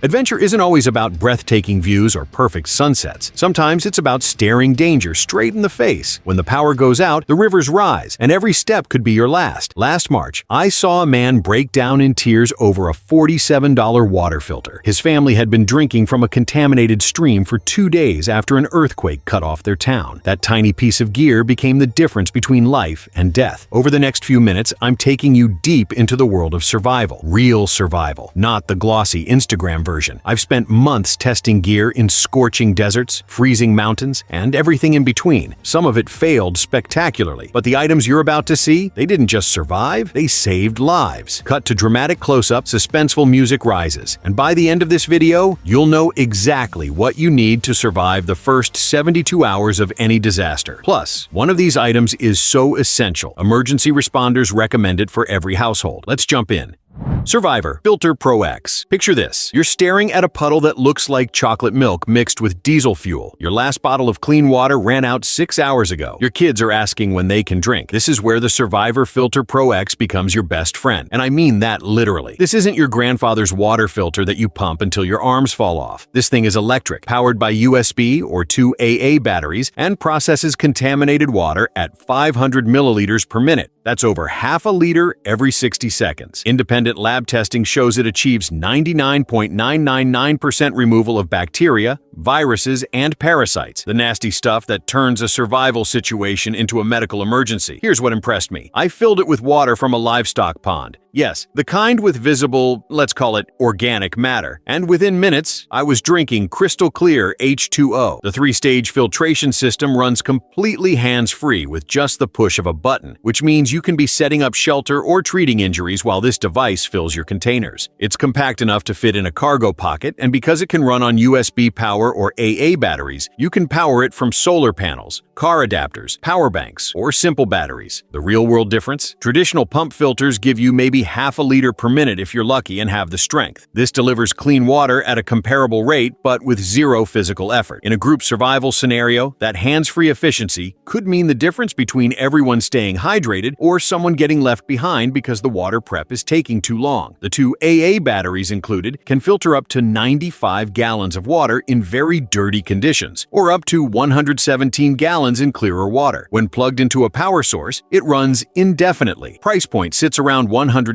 Adventure isn't always about breathtaking views or perfect sunsets. Sometimes it's about staring danger straight in the face. When the power goes out, the rivers rise, and every step could be your last. Last March, I saw a man break down in tears over a $47 water filter. His family had been drinking from a contaminated stream for 2 days after an earthquake cut off their town. That tiny piece of gear became the difference between life and death. Over the next few minutes, I'm taking you deep into the world of survival. Real survival, not the glossy Instagram version. I've spent months testing gear in scorching deserts, freezing mountains, and everything in between. Some of it failed spectacularly, but the items you're about to see, they didn't just survive, they saved lives. Cut to dramatic close-up, suspenseful music rises, and by the end of this video, you'll know exactly what you need to survive the first 72 hours of any disaster. Plus, one of these items is so essential, emergency responders recommend it for every household. Let's jump in. Survivor Filter Pro X. Picture this. You're staring at a puddle that looks like chocolate milk mixed with diesel fuel. Your last bottle of clean water ran out 6 hours ago. Your kids are asking when they can drink. This is where the Survivor Filter Pro X becomes your best friend. And I mean that literally. This isn't your grandfather's water filter that you pump until your arms fall off. This thing is electric, powered by USB or 2 AA batteries, and processes contaminated water at 500 milliliters per minute. That's over half a liter every 60 seconds. Independent lab testing shows it achieves 99.999% removal of bacteria, viruses, and parasites, the nasty stuff that turns a survival situation into a medical emergency. Here's what impressed me. I filled it with water from a livestock pond. Yes, the kind with visible, let's call it organic matter. And within minutes, I was drinking crystal clear H2O. The 3-stage filtration system runs completely hands-free with just the push of a button, which means you can be setting up shelter or treating injuries while this device fills your containers. It's compact enough to fit in a cargo pocket, and because it can run on USB power or AA batteries, you can power it from solar panels, car adapters, power banks, or simple batteries. The real-world difference? Traditional pump filters give you maybe half a liter per minute if you're lucky and have the strength. This delivers clean water at a comparable rate, but with zero physical effort. In a group survival scenario, that hands-free efficiency could mean the difference between everyone staying hydrated or someone getting left behind because the water prep is taking too long. The 2 AA batteries included can filter up to 95 gallons of water in very dirty conditions, or up to 117 gallons in clearer water. When plugged into a power source, it runs indefinitely. Price point sits around $100,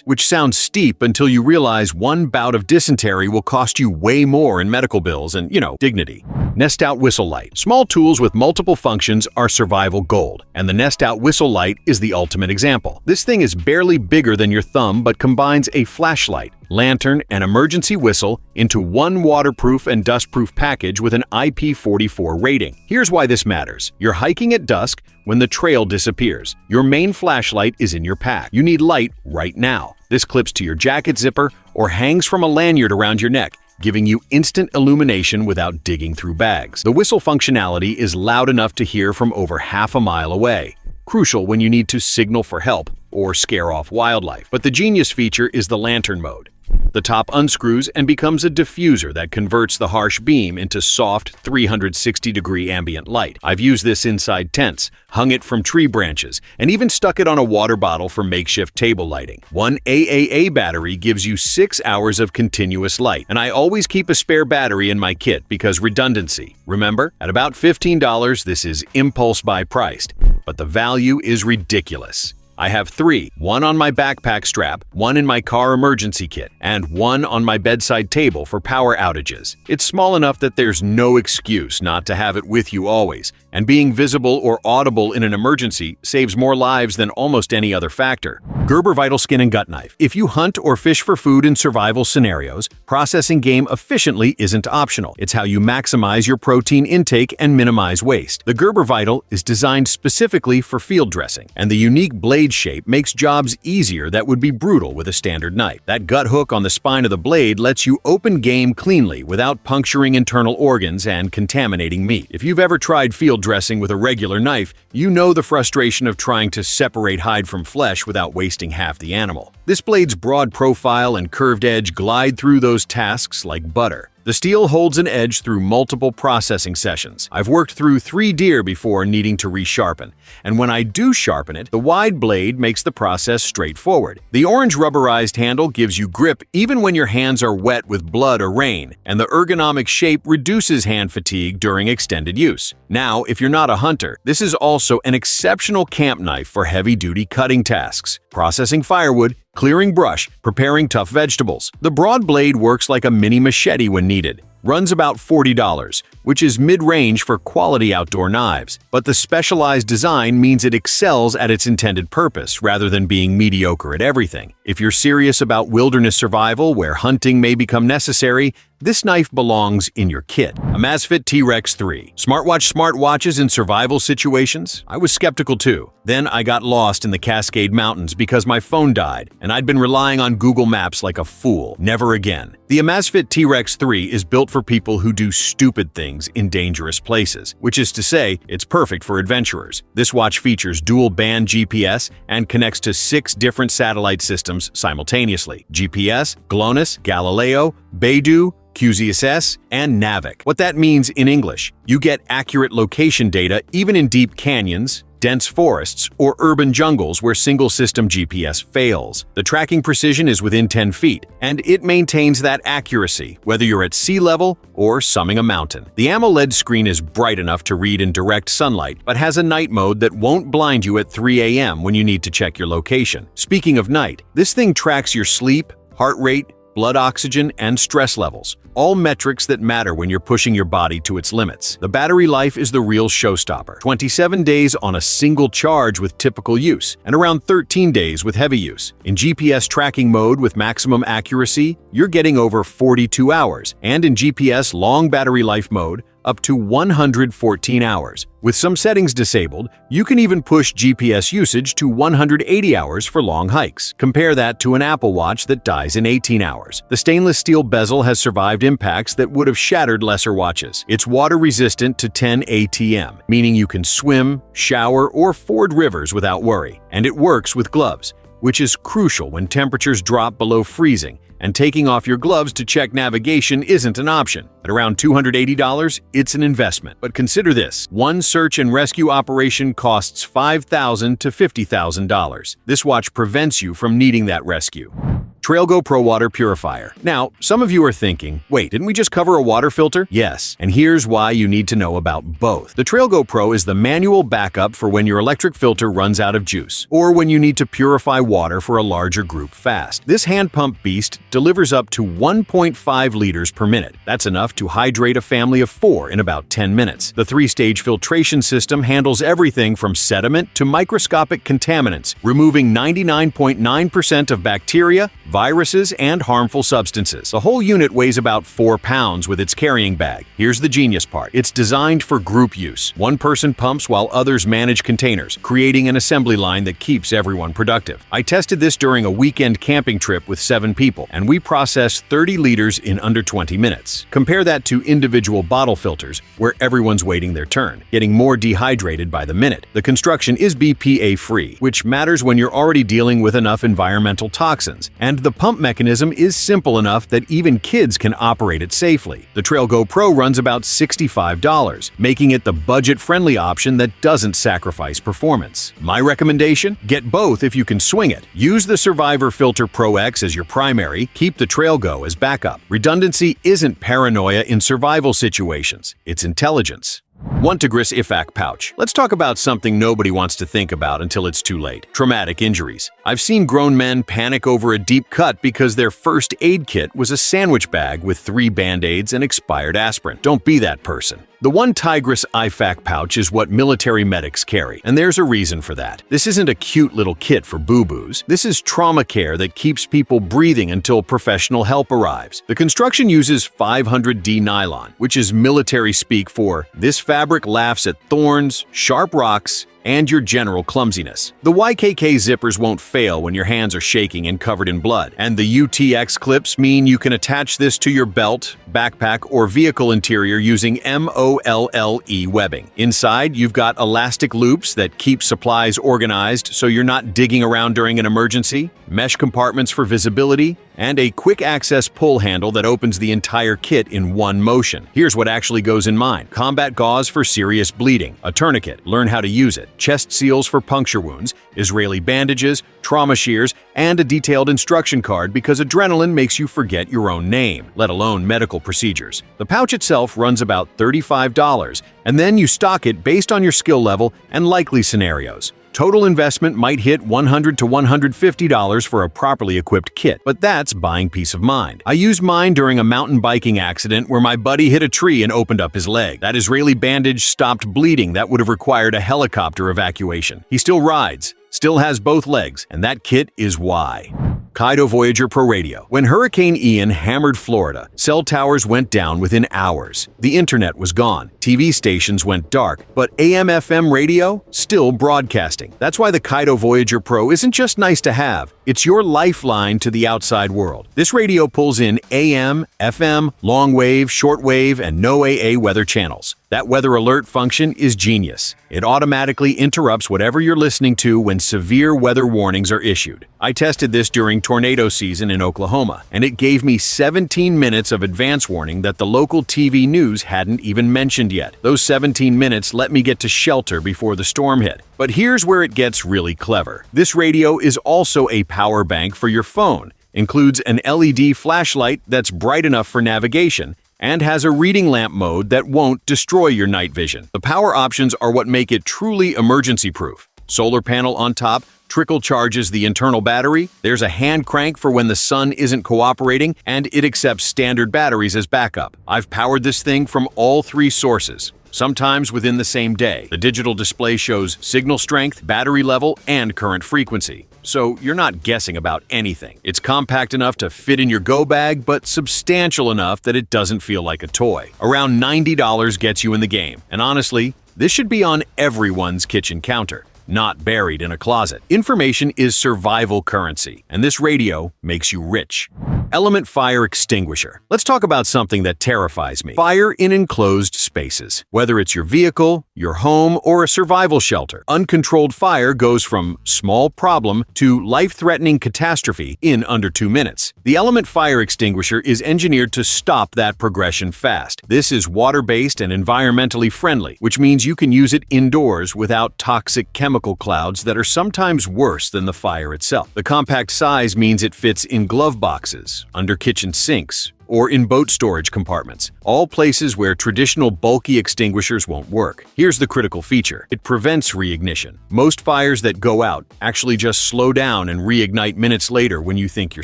which sounds steep until you realize one bout of dysentery will cost you way more in medical bills and, dignity. NestOut Whistle Light. Small tools with multiple functions are survival gold, and the NestOut Whistle Light is the ultimate example. This thing is barely bigger than your thumb but combines a flashlight, lantern, and emergency whistle into one waterproof and dustproof package with an IP44 rating. Here's why this matters. You're hiking at dusk when the trail disappears. Your main flashlight is in your pack. You need light right now. This clips to your jacket zipper or hangs from a lanyard around your neck, giving you instant illumination without digging through bags. The whistle functionality is loud enough to hear from over half a mile away, crucial when you need to signal for help or scare off wildlife. But the genius feature is the lantern mode. The top unscrews and becomes a diffuser that converts the harsh beam into soft 360-degree ambient light. I've used this inside tents, hung it from tree branches, and even stuck it on a water bottle for makeshift table lighting. One AAA battery gives you 6 hours of continuous light, and I always keep a spare battery in my kit because redundancy. Remember, at about $15, this is impulse buy priced, but the value is ridiculous. I have 3, one on my backpack strap, one in my car emergency kit, and one on my bedside table for power outages. It's small enough that there's no excuse not to have it with you always, and being visible or audible in an emergency saves more lives than almost any other factor. Gerber Vital Skin and Gut Knife. If you hunt or fish for food in survival scenarios, processing game efficiently isn't optional. It's how you maximize your protein intake and minimize waste. The Gerber Vital is designed specifically for field dressing, and the unique blade shape makes jobs easier that would be brutal with a standard knife. That gut hook on the spine of the blade lets you open game cleanly without puncturing internal organs and contaminating meat. If you've ever tried field dressing with a regular knife, you know the frustration of trying to separate hide from flesh without wasting half the animal. This blade's broad profile and curved edge glide through those tasks like butter. The The steel holds an edge through multiple processing sessions. I've worked through 3 deer before needing to resharpen, and when I do sharpen it, the wide blade makes the process straightforward. The orange rubberized handle gives you grip even when your hands are wet with blood or rain, and the ergonomic shape reduces hand fatigue during extended use. Now, if you're not a hunter, this is also an exceptional camp knife for heavy-duty cutting tasks, processing firewood, clearing brush, preparing tough vegetables. The broad blade works like a mini machete when needed. Runs about $40, which is mid-range for quality outdoor knives. But the specialized design means it excels at its intended purpose rather than being mediocre at everything. If you're serious about wilderness survival where hunting may become necessary, this knife belongs in your kit. Amazfit T-Rex 3. Smartwatches in survival situations? I was skeptical too. Then I got lost in the Cascade Mountains because my phone died, and I'd been relying on Google Maps like a fool. Never again. The Amazfit T-Rex 3 is built for people who do stupid things in dangerous places, which is to say, it's perfect for adventurers. This watch features dual-band GPS and connects to 6 different satellite systems simultaneously: GPS, GLONASS, Galileo, Beidou, QZSS, and NAVIC. What that means in English: you get accurate location data even in deep canyons, dense forests, or urban jungles where single-system GPS fails. The tracking precision is within 10 feet, and it maintains that accuracy whether you're at sea level or summing a mountain. The AMOLED screen is bright enough to read in direct sunlight, but has a night mode that won't blind you at 3 a.m. when you need to check your location. Speaking of night, this thing tracks your sleep, heart rate, blood oxygen, and stress levels, all metrics that matter when you're pushing your body to its limits. The battery life is the real showstopper: 27 days on a single charge with typical use, and around 13 days with heavy use. In GPS tracking mode with maximum accuracy, you're getting over 42 hours, and in GPS long battery life mode, up to 114 hours. With some settings disabled, you can even push GPS usage to 180 hours for long hikes. Compare that to an Apple Watch that dies in 18 hours. The stainless steel bezel has survived impacts that would have shattered lesser watches. It's water-resistant to 10 ATM, meaning you can swim, shower, or ford rivers without worry. And it works with gloves, which is crucial when temperatures drop below freezing, and taking off your gloves to check navigation isn't an option. At around $280, it's an investment. But consider this: one search and rescue operation costs $5,000 to $50,000. This watch prevents you from needing that rescue. TrailGo Pro Water Purifier. Now, some of you are thinking, wait, didn't we just cover a water filter? Yes, and here's why you need to know about both. The TrailGo Pro is the manual backup for when your electric filter runs out of juice, or when you need to purify water for a larger group fast. This hand pump beast delivers up to 1.5 liters per minute. That's enough to hydrate a family of 4 in about 10 minutes. The 3-stage filtration system handles everything from sediment to microscopic contaminants, removing 99.9% of bacteria, viruses, and harmful substances. The whole unit weighs about 4 pounds with its carrying bag. Here's the genius part: it's designed for group use. One person pumps while others manage containers, creating an assembly line that keeps everyone productive. I tested this during a weekend camping trip with 7 people, and we processed 30 liters in under 20 minutes. Compare that to individual bottle filters, where everyone's waiting their turn, getting more dehydrated by the minute. The construction is BPA-free, which matters when you're already dealing with enough environmental toxins, and the pump mechanism is simple enough that even kids can operate it safely. The TrailGo Pro runs about $65, making it the budget-friendly option that doesn't sacrifice performance. My recommendation? Get both if you can swing it. Use the Survivor Filter Pro X as your primary, keep the TrailGo as backup. Redundancy isn't paranoia in survival situations, it's intelligence. Wantigris IFAK pouch. Let's talk about something nobody wants to think about until it's too late: traumatic injuries. I've seen grown men panic over a deep cut because their first aid kit was a sandwich bag with 3 Band-Aids and expired aspirin. Don't be that person. The Wantigris IFAK pouch is what military medics carry, and there's a reason for that. This isn't a cute little kit for boo-boos. This is trauma care that keeps people breathing until professional help arrives. The construction uses 500D nylon, which is military speak for "this fabric laughs at thorns, sharp rocks, and your general clumsiness. The YKK zippers won't fail when your hands are shaking and covered in blood, and the UTX clips mean you can attach this to your belt, backpack, or vehicle interior using MOLLE webbing. Inside, you've got elastic loops that keep supplies organized so you're not digging around during an emergency, mesh compartments for visibility, and a quick-access pull handle that opens the entire kit in one motion. Here's what actually goes in mine: combat gauze for serious bleeding, a tourniquet, learn how to use it, chest seals for puncture wounds, Israeli bandages, trauma shears, and a detailed instruction card because adrenaline makes you forget your own name, let alone medical procedures. The pouch itself runs about $35, and then you stock it based on your skill level and likely scenarios. Total investment might hit $100 to $150 for a properly equipped kit, but that's buying peace of mind. I used mine during a mountain biking accident where my buddy hit a tree and opened up his leg. That Israeli bandage stopped bleeding that would have required a helicopter evacuation. He still rides, still has both legs, and that kit is why. Kaito Voyager Pro Radio. When Hurricane Ian hammered Florida, cell towers went down within hours. The internet was gone. TV stations went dark, but AM/FM radio still broadcasting. That's why the Kaito Voyager Pro isn't just nice to have. It's your lifeline to the outside world. This radio pulls in AM, FM, long wave, short wave, and NOAA weather channels. That weather alert function is genius. It automatically interrupts whatever you're listening to when severe weather warnings are issued. I tested this during tornado season in Oklahoma, and it gave me 17 minutes of advance warning that the local TV news hadn't even mentioned yet. Those 17 minutes let me get to shelter before the storm hit. But here's where it gets really clever. This radio is also a power bank for your phone, includes an LED flashlight that's bright enough for navigation, and has a reading lamp mode that won't destroy your night vision. The power options are what make it truly emergency-proof. Solar panel on top trickle charges the internal battery, there's a hand crank for when the sun isn't cooperating, and it accepts standard batteries as backup. I've powered this thing from all three sources, sometimes within the same day. The digital display shows signal strength, battery level, and current frequency. So you're not guessing about anything. It's compact enough to fit in your go bag, but substantial enough that it doesn't feel like a toy. Around $90 gets you in the game. And honestly, this should be on everyone's kitchen counter, not buried in a closet. Information is survival currency, and this radio makes you rich. Element fire extinguisher. Let's talk about something that terrifies me. Fire in enclosed spaces. Whether it's your vehicle, your home, or a survival shelter, uncontrolled fire goes from small problem to life-threatening catastrophe in under 2 minutes. The Element fire extinguisher is engineered to stop that progression fast. This is water-based and environmentally friendly, which means you can use it indoors without toxic chemical clouds that are sometimes worse than the fire itself. The compact size means it fits in glove boxes, under kitchen sinks, or in boat storage compartments, all places where traditional bulky extinguishers won't work. Here's the critical feature. It prevents reignition. Most fires that go out actually just slow down and reignite minutes later when you think you're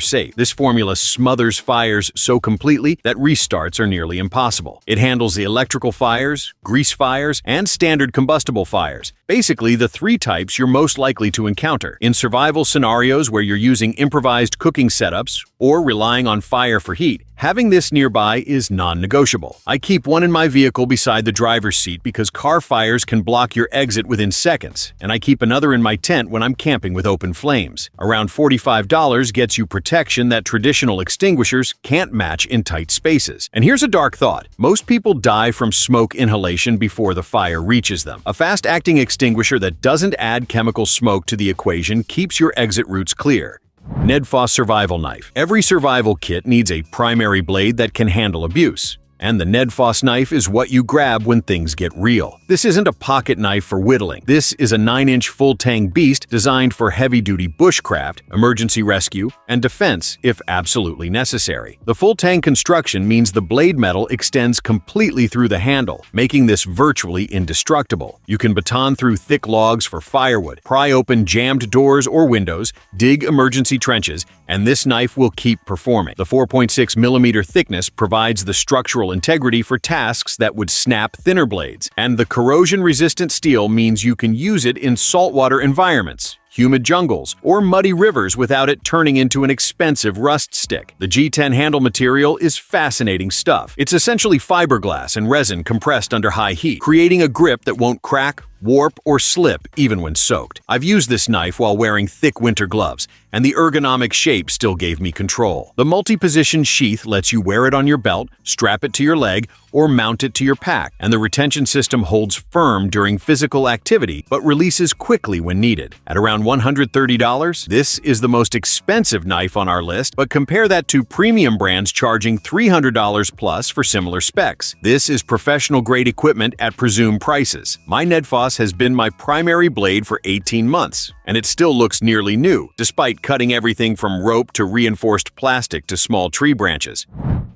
safe. This formula smothers fires so completely that restarts are nearly impossible. It handles the electrical fires, grease fires, and standard combustible fires. Basically, the three types you're most likely to encounter. In survival scenarios where you're using improvised cooking setups or relying on fire for heat, having this nearby is non-negotiable. I keep one in my vehicle beside the driver's seat because car fires can block your exit within seconds, and I keep another in my tent when I'm camping with open flames. Around $45 gets you protection that traditional extinguishers can't match in tight spaces. And here's a dark thought. Most people die from smoke inhalation before the fire reaches them. A fast-acting extinguisher that doesn't add chemical smoke to the equation keeps your exit routes clear. NEDFOS Survival Knife. Every survival kit needs a primary blade that can handle abuse. And the NEDFOS knife is what you grab when things get real. This isn't a pocket knife for whittling. This is a 9-inch full-tang beast designed for heavy-duty bushcraft, emergency rescue, and defense if absolutely necessary. The full-tang construction means the blade metal extends completely through the handle, making this virtually indestructible. You can baton through thick logs for firewood, pry open jammed doors or windows, dig emergency trenches, and this knife will keep performing. The 4.6mm thickness provides the structural integrity for tasks that would snap thinner blades, and the corrosion-resistant steel means you can use it in saltwater environments, humid jungles, or muddy rivers without it turning into an expensive rust stick. The G10 handle material is fascinating stuff. It's essentially fiberglass and resin compressed under high heat, creating a grip that won't crack warp, or slip even when soaked. I've used this knife while wearing thick winter gloves, and the ergonomic shape still gave me control. The multi-position sheath lets you wear it on your belt, strap it to your leg, or mount it to your pack, and the retention system holds firm during physical activity but releases quickly when needed. At around $130, this is the most expensive knife on our list, but compare that to premium brands charging $300 plus for similar specs. This is professional-grade equipment at presumed prices. My Nedfoss has been my primary blade for 18 months, and it still looks nearly new, despite cutting everything from rope to reinforced plastic to small tree branches.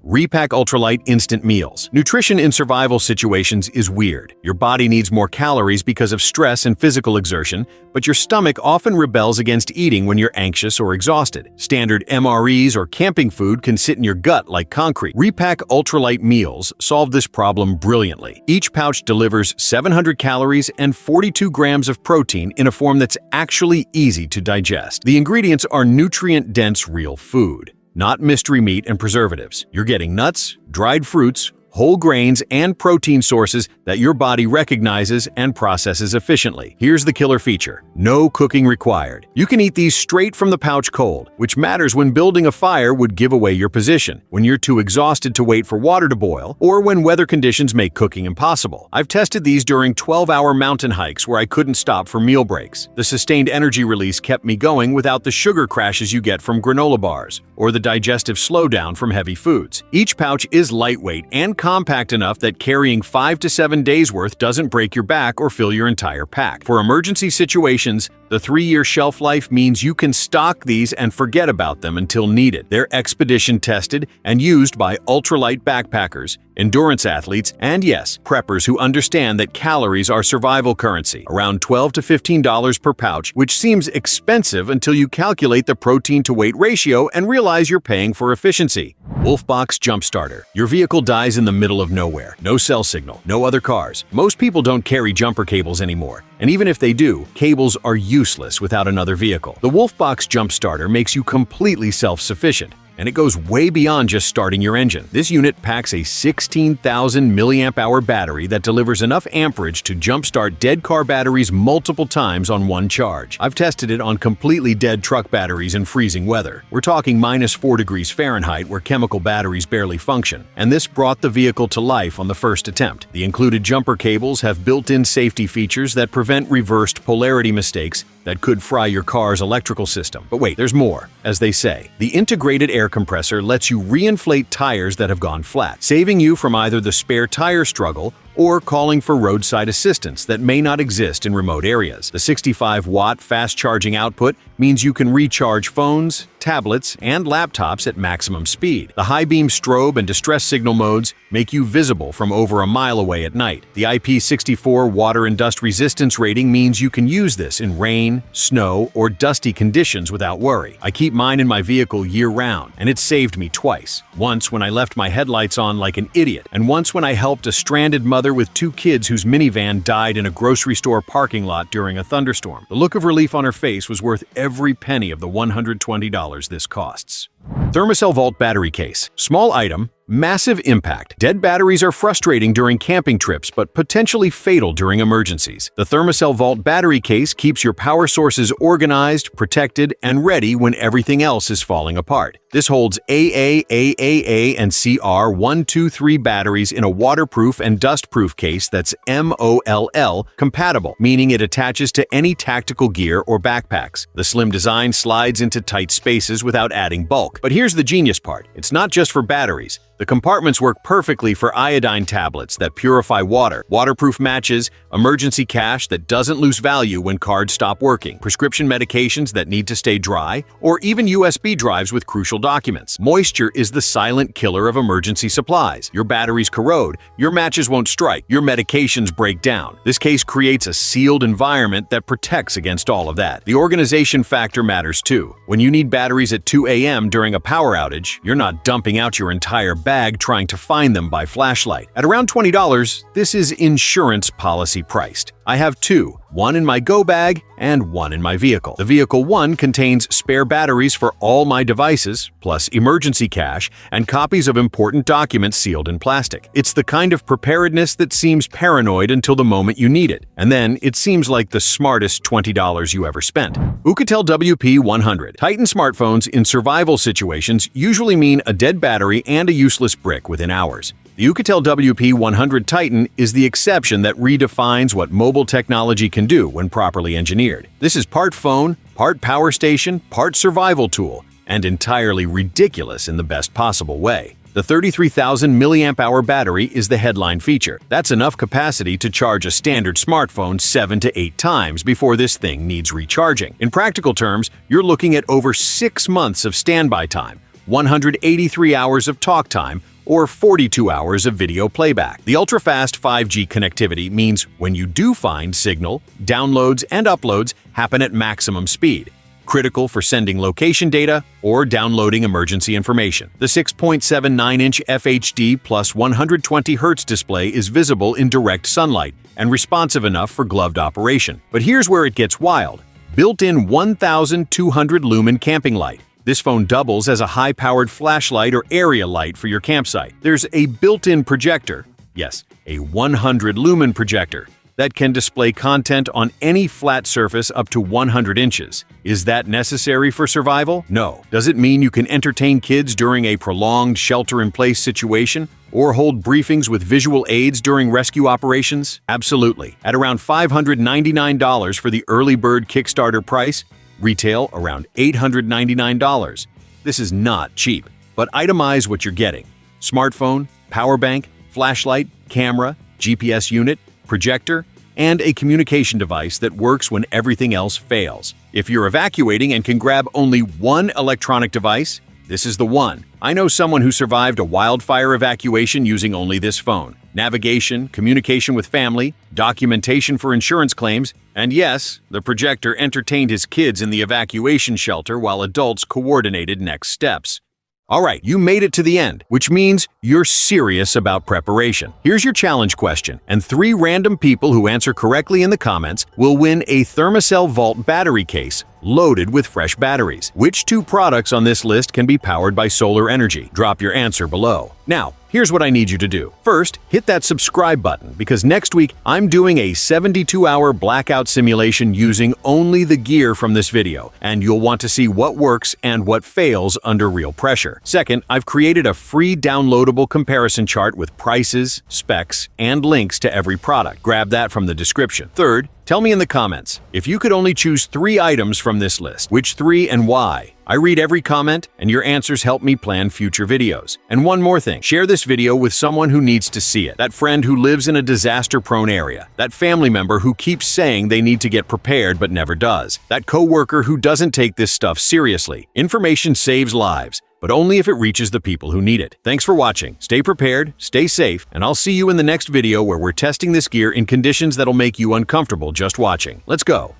Repack Ultralight Instant Meals. Nutrition in survival situations is weird. Your body needs more calories because of stress and physical exertion, but your stomach often rebels against eating when you're anxious or exhausted. Standard MREs or camping food can sit in your gut like concrete. Repack Ultralight Meals solve this problem brilliantly. Each pouch delivers 700 calories and 42 grams of protein in a form that's actually easy to digest. The ingredients are nutrient-dense real food, not mystery meat and preservatives. You're getting nuts, dried fruits, whole grains, and protein sources that your body recognizes and processes efficiently. Here's the killer feature: no cooking required. You can eat these straight from the pouch cold, which matters when building a fire would give away your position, when you're too exhausted to wait for water to boil, or when weather conditions make cooking impossible. I've tested these during 12-hour mountain hikes where I couldn't stop for meal breaks. The sustained energy release kept me going without the sugar crashes you get from granola bars, or the digestive slowdown from heavy foods. Each pouch is lightweight and compact enough that carrying 5 to 7 days worth doesn't break your back or fill your entire pack. For emergency situations, the 3-year shelf life means you can stock these and forget about them until needed. They're expedition tested and used by ultralight backpackers, endurance athletes, and yes, preppers who understand that calories are survival currency. Around $12 to $15 per pouch, which seems expensive until you calculate the protein-to-weight ratio and realize you're paying for efficiency. Wolfbox Jump Starter. Your vehicle dies in the middle of nowhere. No cell signal, no other cars. Most people don't carry jumper cables anymore, and even if they do, cables are useless without another vehicle. The Wolfbox Jump Starter makes you completely self-sufficient, and it goes way beyond just starting your engine. This unit packs a 16,000 milliamp-hour battery that delivers enough amperage to jumpstart dead car batteries multiple times on one charge. I've tested it on completely dead truck batteries in freezing weather. We're talking -4 degrees Fahrenheit where chemical batteries barely function, and this brought the vehicle to life on the first attempt. The included jumper cables have built-in safety features that prevent reversed polarity mistakes that could fry your car's electrical system. But wait, there's more. As they say, the integrated air compressor lets you reinflate tires that have gone flat, saving you from either the spare tire struggle or calling for roadside assistance that may not exist in remote areas. The 65-watt fast-charging output means you can recharge phones, tablets, and laptops at maximum speed. The high-beam strobe and distress signal modes make you visible from over a mile away at night. The IP64 water and dust resistance rating means you can use this in rain, snow, or dusty conditions without worry. I keep mine in my vehicle year-round, and it saved me twice. Once when I left my headlights on like an idiot, and once when I helped a stranded mother with 2 kids whose minivan died in a grocery store parking lot during a thunderstorm. The look of relief on her face was worth every penny of the $120 this costs. ThermaCell Vault Battery Case. Small item, massive impact. Dead batteries are frustrating during camping trips, but potentially fatal during emergencies. The ThermaCell Vault Battery Case keeps your power sources organized, protected, and ready when everything else is falling apart. This holds AA, AAA, and CR123 batteries in a waterproof and dustproof case that's MOLL compatible, meaning it attaches to any tactical gear or backpacks. The slim design slides into tight spaces without adding bulk. But here's the genius part. It's not just for batteries. The compartments work perfectly for iodine tablets that purify water, waterproof matches, emergency cash that doesn't lose value when cards stop working, prescription medications that need to stay dry, or even USB drives with crucial documents. Moisture is the silent killer of emergency supplies. Your batteries corrode, your matches won't strike, your medications break down. This case creates a sealed environment that protects against all of that. The organization factor matters too. When you need batteries at 2 a.m. during a power outage, you're not dumping out your entire bag trying to find them by flashlight. At around $20, this is insurance policy priced. I have two, one in my go bag and one in my vehicle. The vehicle one contains spare batteries for all my devices, plus emergency cache and copies of important documents sealed in plastic. It's the kind of preparedness that seems paranoid until the moment you need it, and then it seems like the smartest $20 you ever spent. Oukatel WP100. Titan smartphones in survival situations usually mean a dead battery and a useless brick within hours. The Oukatel WP100 Titan is the exception that redefines what mobile technology can do when properly engineered. This is part phone, part power station, part survival tool, and entirely ridiculous in the best possible way. The 33,000 mAh battery is the headline feature. That's enough capacity to charge a standard smartphone 7 to 8 times before this thing needs recharging. In practical terms, you're looking at over 6 months of standby time, 183 hours of talk time, or 42 hours of video playback. The ultra-fast 5G connectivity means when you do find signal, downloads and uploads happen at maximum speed, critical for sending location data or downloading emergency information. The 6.79-inch FHD plus 120 Hz display is visible in direct sunlight and responsive enough for gloved operation. But here's where it gets wild. Built-in 1,200 lumen camping light. This phone doubles as a high-powered flashlight or area light for your campsite. There's a built-in projector, yes, a 100-lumen projector, that can display content on any flat surface up to 100 inches. Is that necessary for survival? No. Does it mean you can entertain kids during a prolonged shelter-in-place situation or hold briefings with visual aids during rescue operations? Absolutely. At around $599 for the early bird Kickstarter price, retail around $899. This is not cheap, but itemize what you're getting. Smartphone, power bank, flashlight, camera, GPS unit, projector, and a communication device that works when everything else fails. If you're evacuating and can grab only one electronic device, this is the one. I know someone who survived a wildfire evacuation using only this phone. Navigation, communication with family, documentation for insurance claims, and yes, the projector entertained his kids in the evacuation shelter while adults coordinated next steps. All right, you made it to the end, which means you're serious about preparation. Here's your challenge question, and 3 random people who answer correctly in the comments will win a ThermaCell Vault battery case loaded with fresh batteries. Which 2 products on this list can be powered by solar energy? Drop your answer below. Now, here's what I need you to do. First, hit that subscribe button because next week I'm doing a 72-hour blackout simulation using only the gear from this video, and you'll want to see what works and what fails under real pressure. Second, I've created a free downloadable comparison chart with prices, specs, and links to every product. Grab that from the description. Third, tell me in the comments, if you could only choose 3 items from this list, which 3 and why? I read every comment, and your answers help me plan future videos. And one more thing, share this video with someone who needs to see it. That friend who lives in a disaster-prone area. That family member who keeps saying they need to get prepared but never does. That coworker who doesn't take this stuff seriously. Information saves lives, but only if it reaches the people who need it. Thanks for watching. Stay prepared, stay safe, and I'll see you in the next video where we're testing this gear in conditions that'll make you uncomfortable just watching. Let's go.